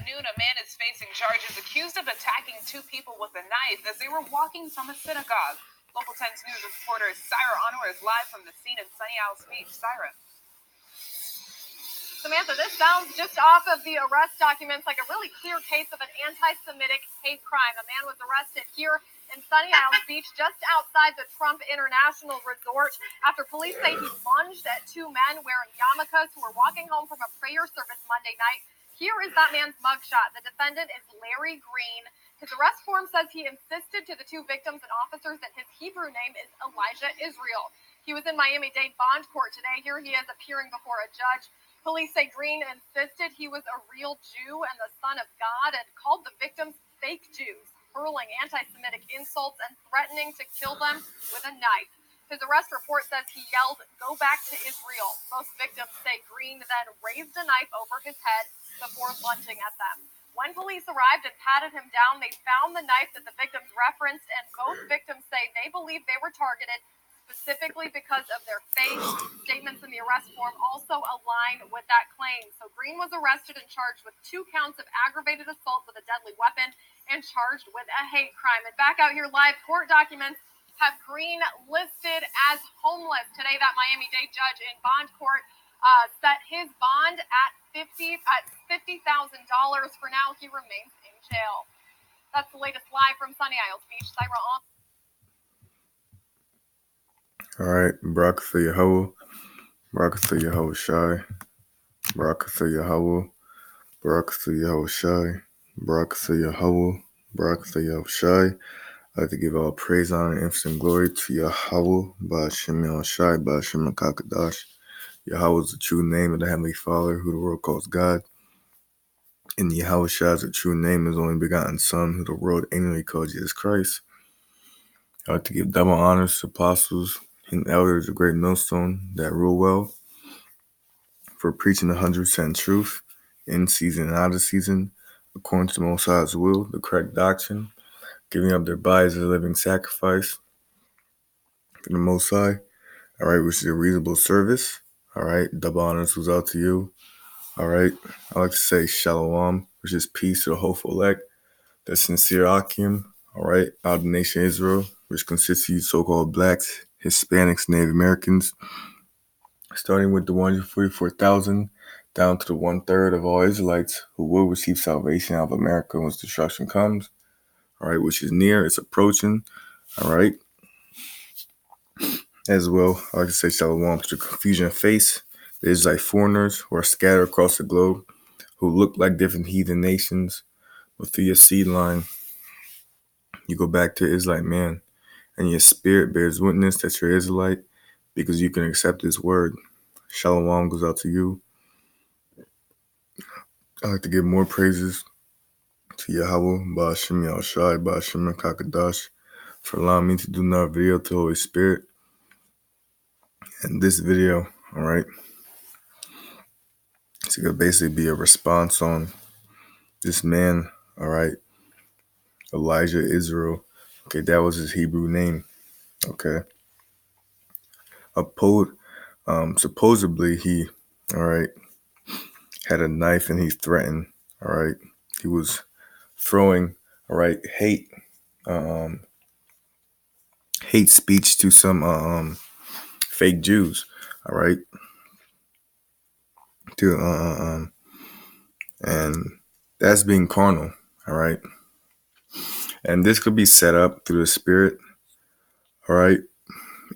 noon, a man is facing charges accused of attacking two people with a knife as they were walking from a synagogue. Local 10's news reporter Syra Anwar is live from the scene in Sunny Isles Beach. Syra. Samantha, this sounds just off of the arrest documents like a really clear case of an anti-Semitic hate crime. A man was arrested here in Sunny Isles Beach, just outside the Trump International Resort, after police say he lunged at two men wearing yarmulkes who were walking home from a prayer service Monday night. Here is that man's mugshot. The defendant is Larry Green. His arrest form says he insisted to the two victims and officers that his Hebrew name is Elijah Israel. He was in Miami-Dade bond court today. Here he is appearing before a judge. Police say Green insisted he was a real Jew and the son of God and called the victims fake Jews, hurling anti-Semitic insults and threatening to kill them with a knife. His arrest report says he yelled, "Go back to Israel." Both victims say Green then raised a knife over his head before lunging at them. When police arrived and patted him down, they found the knife that the victims referenced, and both victims say they believe they were targeted specifically because of their faith. Statements in the arrest form also align with that claim. So Green was arrested and charged with 2 counts of aggravated assault with a deadly weapon and charged with a hate crime. And back out here live, court documents have Green listed as homeless. Today, that Miami-Dade judge in bond court set his bond at $50,000. For now, he remains in jail. That's the latest live from Sunny Isles Beach. Syra on. All right, Barakatha Yahweh, Barakatha Yahweh Shai, Barakatha Yahweh, Barakatha Yahweh Shai, Barakatha Yahweh, Barakatha Yahweh Shai. I'd like to give all praise, honor, and infinite glory to Yahweh, Ba'ashem Yahushai, Ba'ashem Kakadash. Yahweh is the true name of the Heavenly Father, who the world calls God. And Yahweh Shai is the true name of His only begotten Son, who the world annually calls Jesus Christ. I'd like to give double honors to apostles and elders of Great Millstone that rule well, for preaching the 100% truth in season and out of season, according to the Most High's will, the correct doctrine, giving up their bodies as a living sacrifice for the Most High, all right, which is a reasonable service, all right, double honors goes out to you, all right. I like to say Shalom, which is peace to the hopeful elect, the sincere Akim, all right, out of the nation of Israel, which consists of you so-called blacks, Hispanics, Native Americans, starting with the 144,000 down to the 1/3 of all Israelites who will receive salvation out of America once destruction comes, all right, which is near, it's approaching, all right. As well, I like to say Shalom to the confusion of face, the Israelite foreigners who are scattered across the globe, who look like different heathen nations, but through your seed line, you go back to Israelite man, and your spirit bears witness that you're Israelite because you can accept His word. Shalom goes out to you. I like to give more praises to Yahweh, Ba'ashem Yahushai, Ba'ashem Kakadash, for allowing me to do another video to the Holy Spirit. And this video, all right, it's going to basically be a response on this man, all right, Elijah Israel. Okay, that was his Hebrew name, okay. Supposedly he, all right, had a knife and he threatened, all right. He was throwing, all right, hate speech to some fake Jews, all right. And that's being carnal, all right. And this could be set up through the Spirit, all right.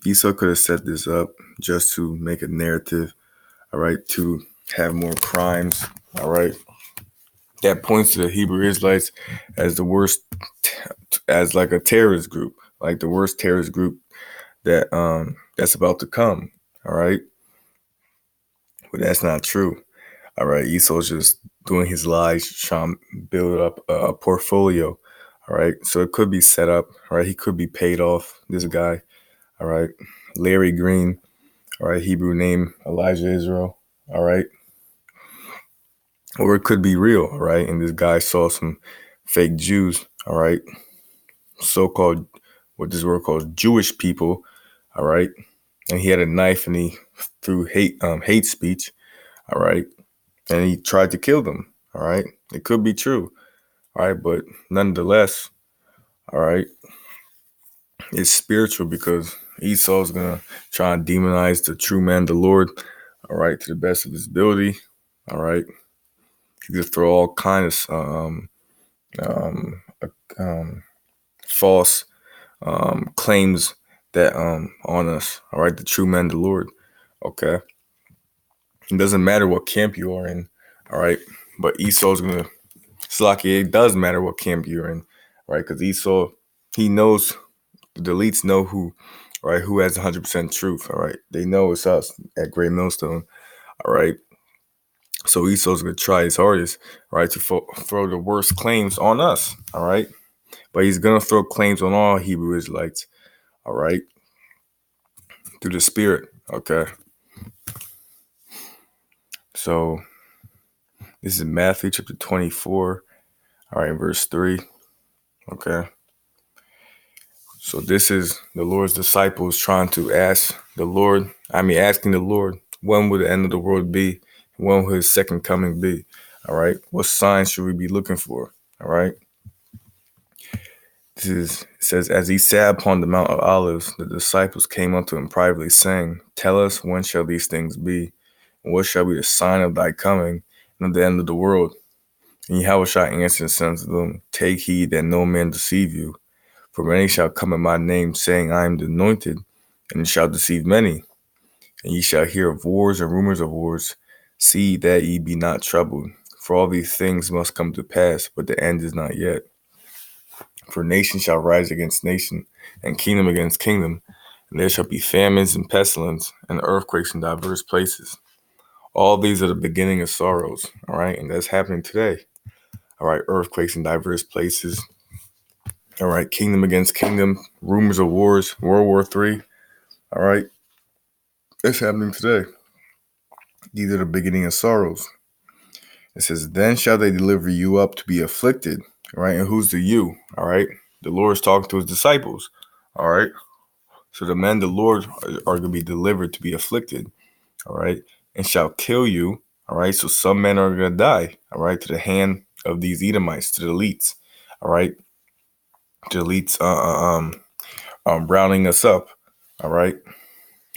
Esau could have set this up just to make a narrative, all right, to have more crimes, all right. That points to the Hebrew Israelites as the worst, as like a terrorist group, like the worst terrorist group that that's about to come, all right. But that's not true, all right. Esau's just doing his lies, trying to build up a portfolio, all right. So it could be set up, all right. He could be paid off, this guy, all right. Larry Green, all right. Hebrew name, Elijah Israel, all right. Or it could be real, all right. And this guy saw some fake Jews, all right. So-called, what this word calls Jewish people, all right. And he had a knife and he threw hate speech, all right. And he tried to kill them, all right. It could be true. All right. But nonetheless, all right, it's spiritual because Esau's going to try and demonize the true man, the Lord, all right, to the best of his ability. All right. He's going to throw all kinds of false claims that on us. All right. The true man, the Lord. Okay. It doesn't matter what camp you are in. All right. But Esau's going to, Slaki, it does matter what camp you're in. Right. Because Esau, he knows, the elites know who has 100% truth. All right. They know it's us at Great Millstone. All right. So Esau's going to try his hardest, right, to throw the worst claims on us. All right. But he's going to throw claims on all Hebrew Israelites. All right. Through the Spirit. Okay. So this is Matthew chapter 24. All right. Verse 3. Okay. So this is the Lord's disciples trying to asking the Lord, when will the end of the world be? When will his second coming be? All right. What signs should we be looking for? All right. It says, as he sat upon the Mount of Olives, the disciples came unto him privately, saying, tell us, when shall these things be? And what shall be the sign of thy coming and of the end of the world? And Yahushua answered and said unto them, take heed that no man deceive you. For many shall come in my name, saying, I am the anointed, and shall deceive many. And ye shall hear of wars and rumors of wars. See that ye be not troubled. For all these things must come to pass, but the end is not yet. For nation shall rise against nation, and kingdom against kingdom, and there shall be famines and pestilence, and earthquakes in diverse places. All these are the beginning of sorrows, all right? And that's happening today. All right, earthquakes in diverse places. All right, kingdom against kingdom, rumors of wars, World War III. All right, it's happening today. These are the beginning of sorrows. It says, then shall they deliver you up to be afflicted. All right, and who's the you? All right, the Lord is talking to his disciples. All right, so the men, the Lord, are going to be delivered to be afflicted. All right, and shall kill you. All right, so some men are going to die. All right, to the hand of these Edomites, to the elites. All right, to the elites rounding us up. All right,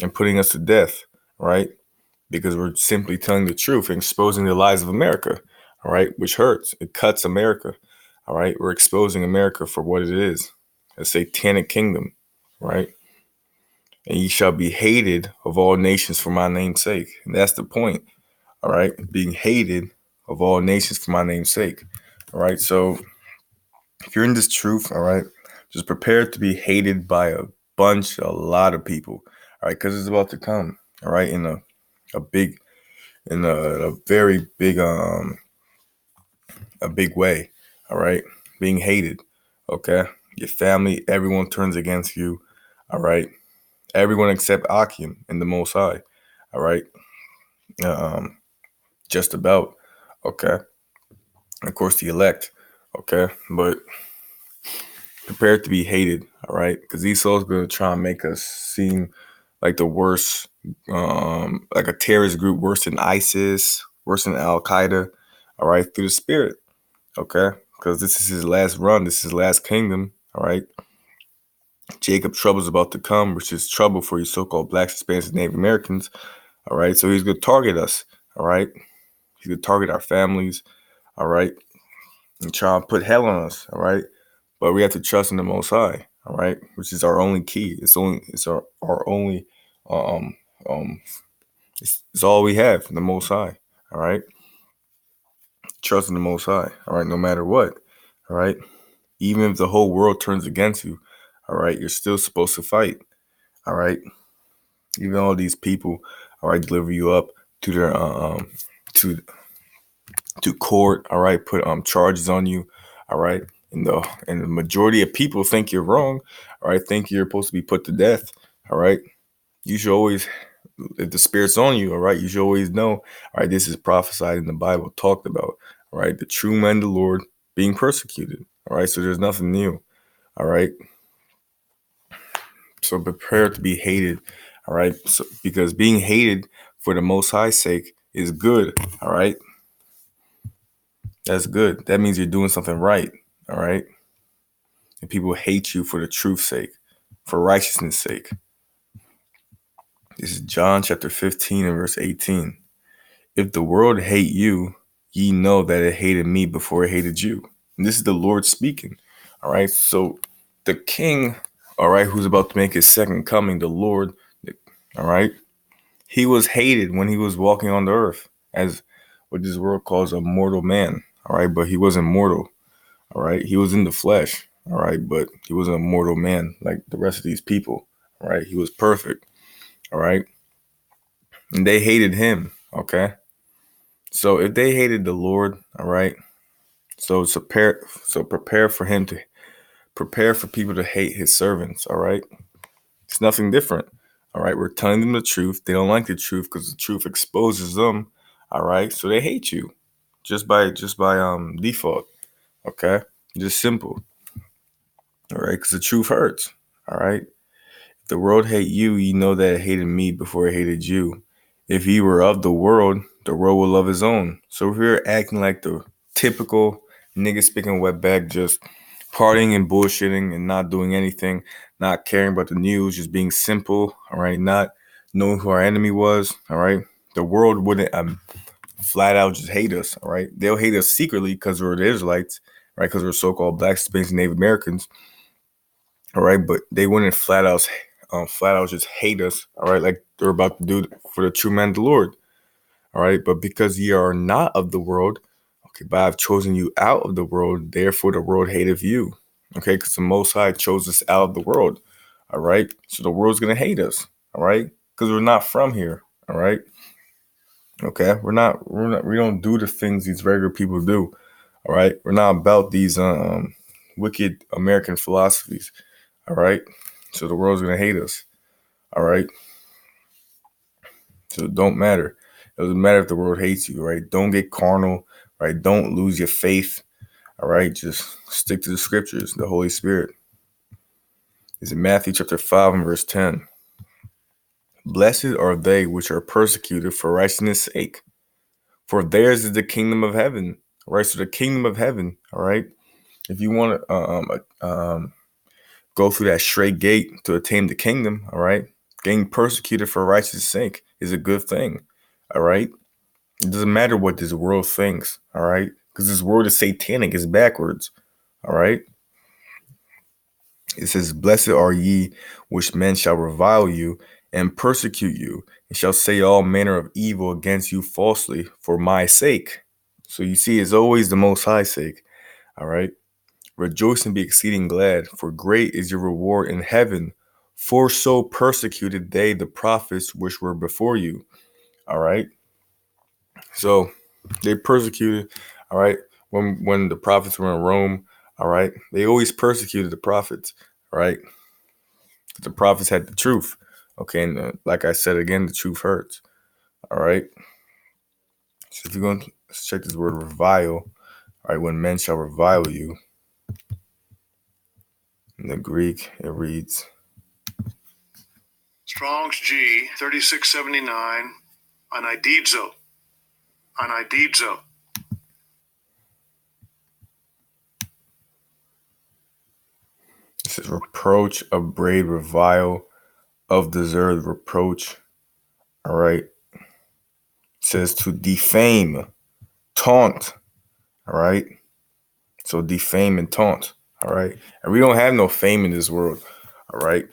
and putting us to death. All right, because we're simply telling the truth and exposing the lies of America. All right, which hurts. It cuts America. All right, we're exposing America for what it is, a satanic kingdom. Right, and ye shall be hated of all nations for my name's sake. And that's the point. All right, being hated of all nations for my name's sake. All right, so if you're in this truth, all right, just prepare to be hated by a lot of people. All right, because it's about to come. All right, in a very big a big way. All right, being hated. Okay, your family, everyone turns against you. All right, everyone except Akim and the Most High. All right, just about. Okay, and of course the elect. Okay, but prepare to be hated. All right, because Esau's gonna try and make us seem like the worst, like a terrorist group, worse than ISIS, worse than Al Qaeda. All right, through the Spirit. Okay, because this is his last run. This is his last kingdom. All right. Jacob trouble is about to come, which is trouble for you so-called blacks, Hispanics, and Native Americans. All right. So he's going to target us. All right. He's going to target our families. All right. And try and put hell on us. All right. But we have to trust in the Most High. All right. Which is our only key. It's our only, it's all we have, the Most High. All right. Trust in the Most High. All right. No matter what. All right. Even if the whole world turns against you. All right. You're still supposed to fight. All right. Even all these people, all right, deliver you up to their to court, all right, put charges on you, all right, and the majority of people think you're wrong, all right, think you're supposed to be put to death, all right. You should always, if the Spirit's on you, all right, you should always know, all right, this is prophesied in the Bible, talked about, all right, the true men, the Lord, being persecuted, all right. So there's nothing new, all right. So prepare to be hated, all right? So, because being hated for the Most High's sake is good, all right? That's good. That means you're doing something right. All right. And people hate you for the truth's sake, for righteousness' sake. This is John chapter 15 and verse 18. If the world hate you, ye know that it hated me before it hated you. And this is the Lord speaking. All right. So the king, all right, who's about to make his second coming, the Lord, all right, he was hated when he was walking on the earth as what this world calls a mortal man. All right. But he wasn't mortal. All right. He was in the flesh. All right. But he wasn't a mortal man like the rest of these people. All right. He was perfect. All right. And they hated him. Okay. So if they hated the Lord, all right. So prepare for him to prepare for people to hate his servants. All right. It's nothing different. All right. We're telling them the truth. They don't like the truth because the truth exposes them. All right. So they hate you just by default. Okay. Just simple. All right. Because the truth hurts. All right. If the world hate you, you know that it hated me before it hated you. If he were of the world will love his own. So if you're acting like the typical nigga speaking wetback, just partying and bullshitting and not doing anything, not caring about the news, just being simple, all right, not knowing who our enemy was, all right, the world wouldn't flat out just hate us, all right. They'll hate us secretly because we're the Israelites, right, because we're so-called Black, Hispanics, and Native Americans, all right, but they wouldn't flat out just hate us, all right, like they're about to do for the true man of the Lord, all right. But because ye are not of the world, okay, but I've chosen you out of the world, therefore the world hateth you, okay, because the Most High chose us out of the world, all right. So the world's gonna hate us, all right, because we're not from here, all right. Okay, we don't do the things these regular people do, all right. We're not about these wicked American philosophies. All right. So the world's going to hate us. All right. So it don't matter. It doesn't matter if the world hates you. Right. Don't get carnal. Right. Don't lose your faith. All right. Just stick to the scriptures, the Holy Spirit. It's in Matthew chapter 5 and verse 10. Blessed are they which are persecuted for righteousness' sake, for theirs is the kingdom of heaven. All right. So the kingdom of heaven. All right. If you want to go through that straight gate to attain the kingdom, all right, getting persecuted for righteousness' sake is a good thing, all right. It doesn't matter what this world thinks, all right, because this world is satanic, it's backwards, all right. It says, blessed are ye which men shall revile you and persecute you, and shall say all manner of evil against you falsely for my sake. So you see, it's always the Most High's sake, all right. Rejoice and be exceeding glad, for great is your reward in heaven. For so persecuted they the prophets which were before you. All right. So they persecuted. All right. When the prophets were in Rome. All right. They always persecuted the prophets. All right. The prophets had the truth. Okay. And like I said again, the truth hurts. All right. So if you're going to check this word revile, all right, when men shall revile you, in the Greek, it reads Strong's G 3679, anidizo. It says reproach, upbraid, revile, of deserved reproach. All right. It says to defame, taunt. All right. So defame and taunt. All right. And we don't have no fame in this world. All right.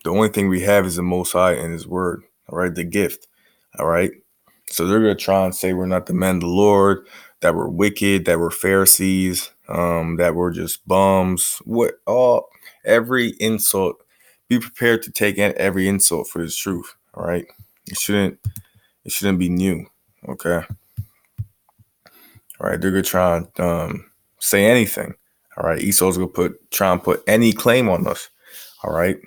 The only thing we have is the Most High and His Word. All right. The gift. All right. So they're going to try and say we're not the men of the Lord, that we're wicked, that we're Pharisees, that we're just bums. Every insult. Be prepared to take every insult for this truth. All right. It shouldn't be new. Okay. All right. They're going to try and say anything. All right. Esau's going to try and put any claim on us. All right.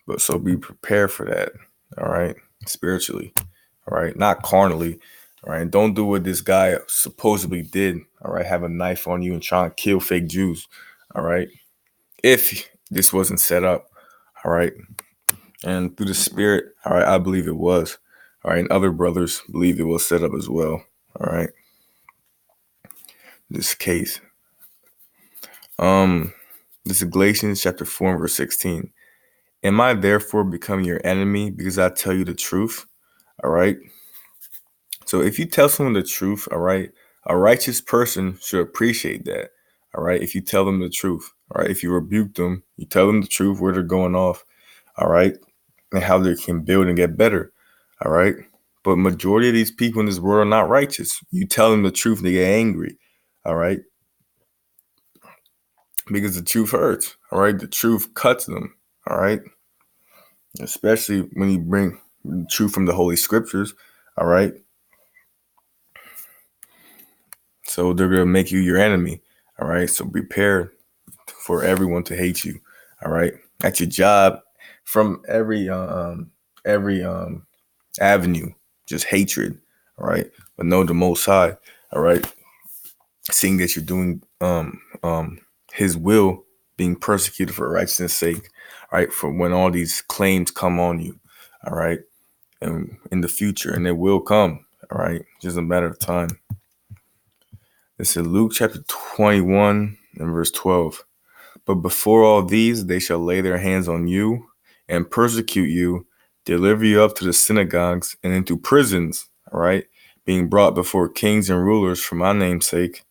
But so be prepared for that. All right. Spiritually. All right. Not carnally. All right. Don't do what this guy supposedly did. All right. Have a knife on you and try and kill fake Jews. All right. If this wasn't set up. All right. And through the Spirit, all right, I believe it was. All right. And other brothers believe it was set up as well. All right. this case. This is Galatians chapter 4 and verse 16. Am I therefore becoming your enemy because I tell you the truth? All right. So if you tell someone the truth, all right, a righteous person should appreciate that. All right. If you tell them the truth, all right, if you rebuke them, you tell them the truth where they're going off, all right, and how they can build and get better. All right. But majority of these people in this world are not righteous. You tell them the truth, they get angry. All right. Because the truth hurts. All right. The truth cuts them. All right. Especially when you bring the truth from the Holy Scriptures. All right. So they're going to make you your enemy. All right. So prepare for everyone to hate you. All right. At your job, from every avenue, just hatred. All right. But know the Most High. All right. Seeing that you're doing His will, being persecuted for righteousness' sake. All right. For when all these claims come on you. All right. And in the future, and it will come. All right. Just a matter of time. This is Luke chapter 21 and verse 12. But before all these, they shall lay their hands on you and persecute you, deliver you up to the synagogues and into prisons, all right, being brought before kings and rulers for my name's sake,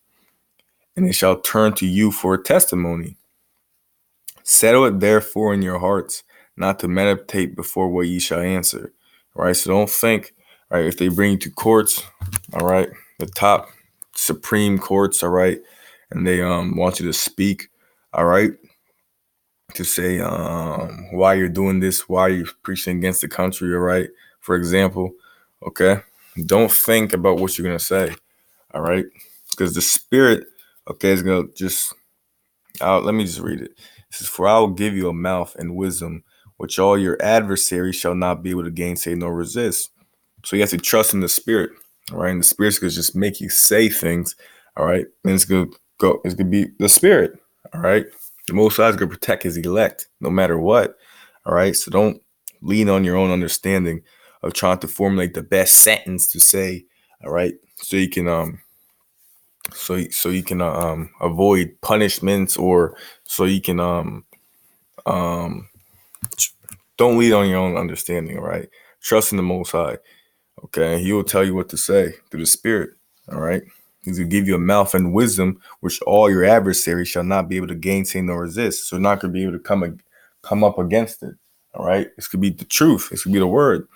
and they shall turn to you for a testimony. Settle it therefore in your hearts, not to meditate before what ye shall answer. All right, so don't think, all right, if they bring you to courts, all right, the top supreme courts, all right, and they want you to speak, all right, to say why you're doing this, why you're preaching against the country, all right, for example, okay, don't think about what you're going to say, all right, because the Spirit, okay, is going to just, let me just read it. It says, for I will give you a mouth and wisdom, which all your adversaries shall not be able to gainsay nor resist. So you have to trust in the Spirit, all right, and the Spirit's going to just make you say things, all right, and it's going to be the Spirit, all right. The Most High is going to protect His elect no matter what. All right. So don't lean on your own understanding of trying to formulate the best sentence to say. All right. So you can avoid punishments, or so you can don't lean on your own understanding. All right. Trust in the Most High. Okay. He will tell you what to say through the Spirit. All right. He's going to give you a mouth and wisdom, which all your adversaries shall not be able to gainsay nor resist. So not going to be able to come up against it. All right. It's going to be the truth. It's going to be the word.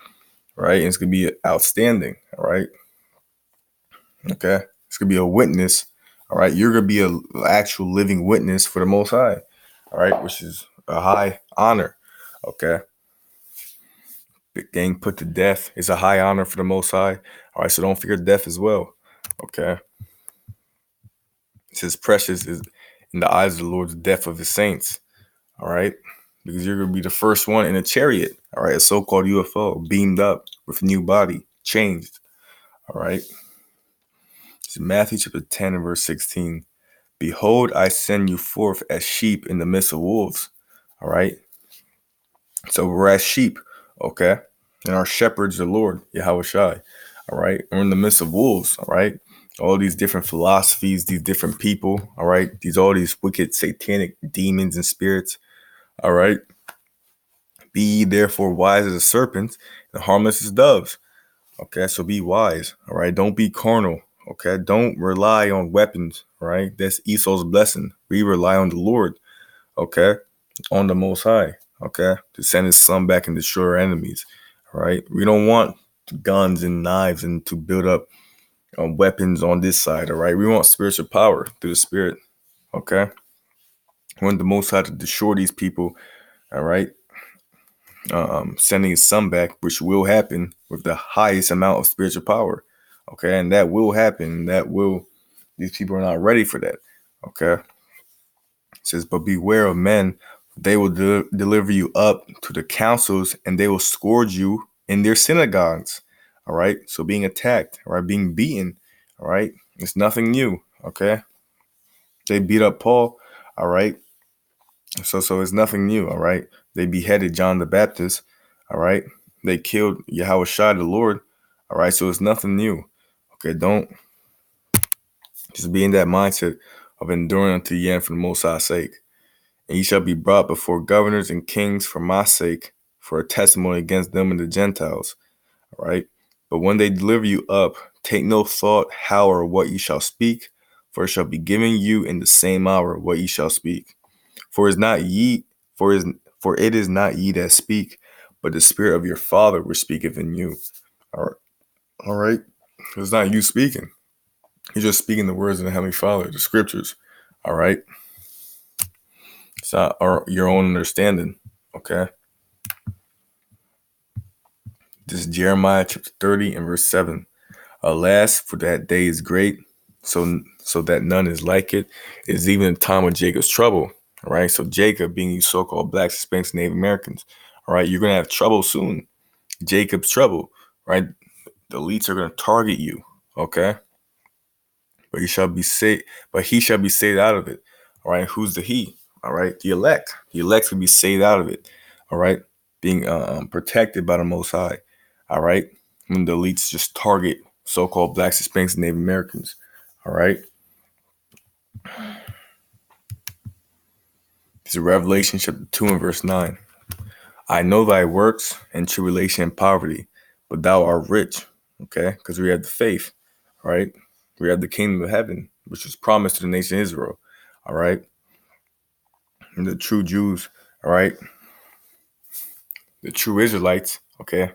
Right. And it's going to be outstanding. All right. Okay. It's going to be a witness. All right. You're going to be an actual living witness for the Most High. All right. Which is a high honor. Okay. Getting put to death is a high honor for the Most High. All right. So don't fear death as well. Okay. It says precious is in the eyes of the Lord the death of His saints. All right. Because you're going to be the first one in a chariot. All right. A so-called UFO beamed up with a new body, changed. All right. It's Matthew chapter 10 and verse 16. Behold, I send you forth as sheep in the midst of wolves. All right. So we're as sheep. Okay. And our shepherd's the Lord, Yahweh Shai. All right. We're in the midst of wolves. All right. All these different philosophies, these different people. All right. All these wicked satanic demons and spirits. All right. Be ye therefore wise as a serpent and harmless as doves. Okay. So be wise. All right. Don't be carnal. Okay. Don't rely on weapons. All right. That's Esau's blessing. We rely on the Lord. Okay. On the Most High. Okay. To send His Son back and destroy our enemies. All right. We don't want guns and knives and to build up weapons on this side. All right. We want spiritual power through the Spirit. Okay. We want the Most High to destroy these people. All right. Sending His Son back, which will happen with the highest amount of spiritual power. Okay. And that will happen. These people are not ready for that. Okay. It says, but beware of men. They will deliver you up to the councils, and they will scourge you in their synagogues. All right. So being attacked, all right, being beaten. All right. It's nothing new. Okay. They beat up Paul. All right. So it's nothing new. All right. They beheaded John the Baptist. All right. They killed Yahweh Shai the Lord. All right. So it's nothing new. Okay. Don't Just be in that mindset of enduring unto the end for the Most High's sake. And ye shall be brought before governors and kings for my sake, for a testimony against them and the Gentiles. All right. But when they deliver you up, take no thought how or what ye shall speak, for it shall be given you in the same hour what ye shall speak. For it is not ye, for it is not ye that speak, but the Spirit of your Father which speaketh in you. All right. All right. It's not you speaking. You're just speaking the words of the Heavenly Father, the scriptures. All right. It's not your own understanding. Okay. This is Jeremiah chapter 30 and verse 7. Alas, for that day is great, so that none is like it. It is even the time of Jacob's trouble. All right. So Jacob, being you so-called blacks, Hispanics, Native Americans. All right. You're gonna have trouble soon. Jacob's trouble. Right. The elites are gonna target you. Okay. But he shall be saved. But he shall be saved out of it. All right. Who's the he? All right. The elect. The elect will be saved out of it. All right. Being protected by the Most High. All right. When the elites just target so-called blacks, Hispanics, and Native Americans. All right. This is Revelation chapter 2 and verse 9. I know thy works and tribulation and poverty, but thou art rich. Okay. Because we have the faith. All right. We have the kingdom of heaven, which was promised to the nation of Israel. All right. And the true Jews. All right. The true Israelites. Okay.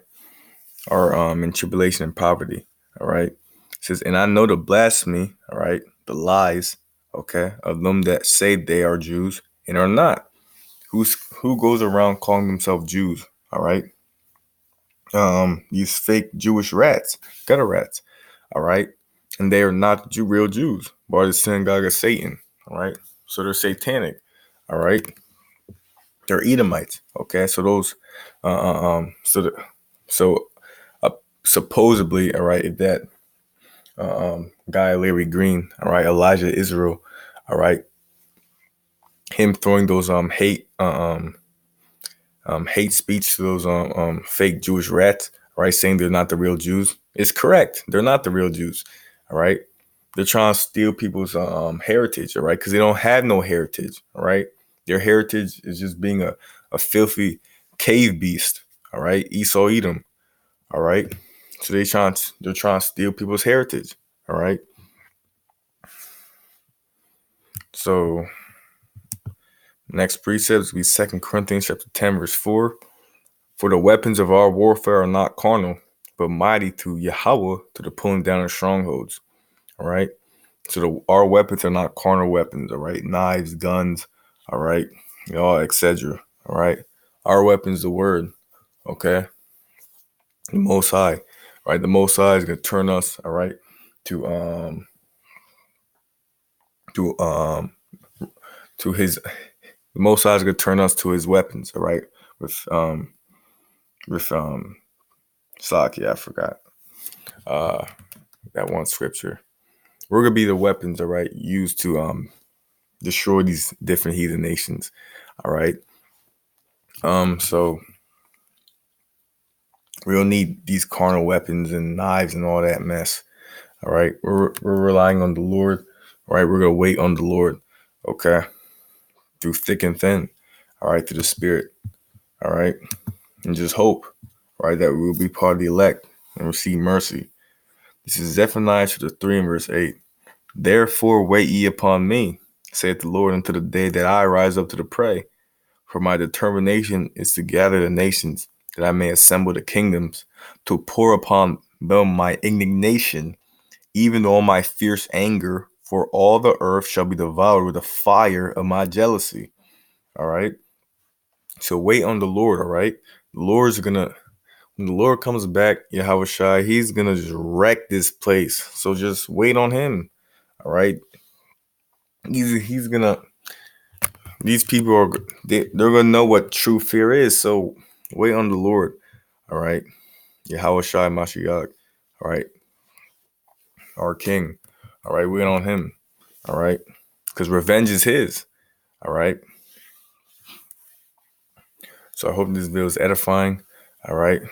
Are in tribulation and poverty. All right. It says, and I know the blasphemy. All right. The lies. Okay. Of them that say they are Jews and are not. Who goes around calling themselves Jews? All right. These fake Jewish rats, gutter rats. All right. And they are not real Jews, but are the synagogue of Satan. All right. So they're satanic. All right. They're Edomites. Okay. So those, supposedly, all right, if that guy Larry Green, all right, Elijah Israel, all right, him throwing those hate speech to those fake Jewish rats, right, saying they're not the real Jews, is correct. They're not the real Jews. All right. They're trying to steal people's heritage, all right, because they don't have no heritage. All right. Their heritage is just being a filthy cave beast. All right. Esau Edom. All right. So they're trying to steal people's heritage. All right. So next precept will be 2 Corinthians chapter 10, verse 4. For the weapons of our warfare are not carnal, but mighty to Yahweh to the pulling down of strongholds. All right. So our weapons are not carnal weapons. All right. Knives, guns. All right. Etc. All right. Our weapons, the word. Okay. The Most High. All right. The Most High is gonna turn us. All right. To his. The Most High is gonna turn us to his weapons. All right. With Saki, I forgot. That one scripture. We're gonna be the weapons, all right, used to destroy these different heathen nations. All right. So we don't need these carnal weapons and knives and all that mess. All right. We're relying on the Lord. All right. We're gonna wait on the Lord. Okay. Through thick and thin. All right. Through the Spirit. All right. And just hope. Right, that we will be part of the elect and receive mercy. This is Zephaniah chapter 3 and verse 8. Therefore wait ye upon me, saith the Lord, until the day that I rise up to the prey. For my determination is to gather the nations, that I may assemble the kingdoms, to pour upon them my indignation, even all my fierce anger, for all the earth shall be devoured with the fire of my jealousy. All right. So wait on the Lord. All right. The Lord's gonna. When the Lord comes back, Yahweh Shai, he's going to just wreck this place. So just wait on him. All right. He's going to, these people are, they're going to know what true fear is. So wait on the Lord. All right. Yahweh Shai Mashiach. All right. Our King. All right. Wait on him. All right. Because revenge is his. All right. So I hope this video is edifying. All right.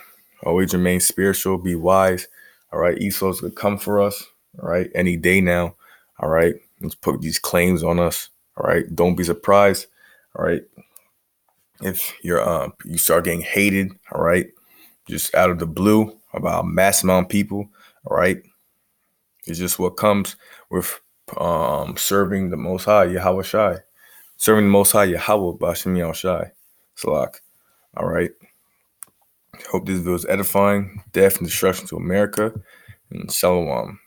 Always remain spiritual. Be wise. All right. Esau's going to come for us. All right. Any day now. All right. Let's put these claims on us. All right. Don't be surprised. All right. If you start getting hated, all right, just out of the blue about a mass amount of people, all right. It's just what comes with serving the Most High Yahweh Shai. Serving the Most High Yahweh Bashim Yahweh Shai. Salak. All right. Hope this video is edifying. Death and destruction to America. And Shalom.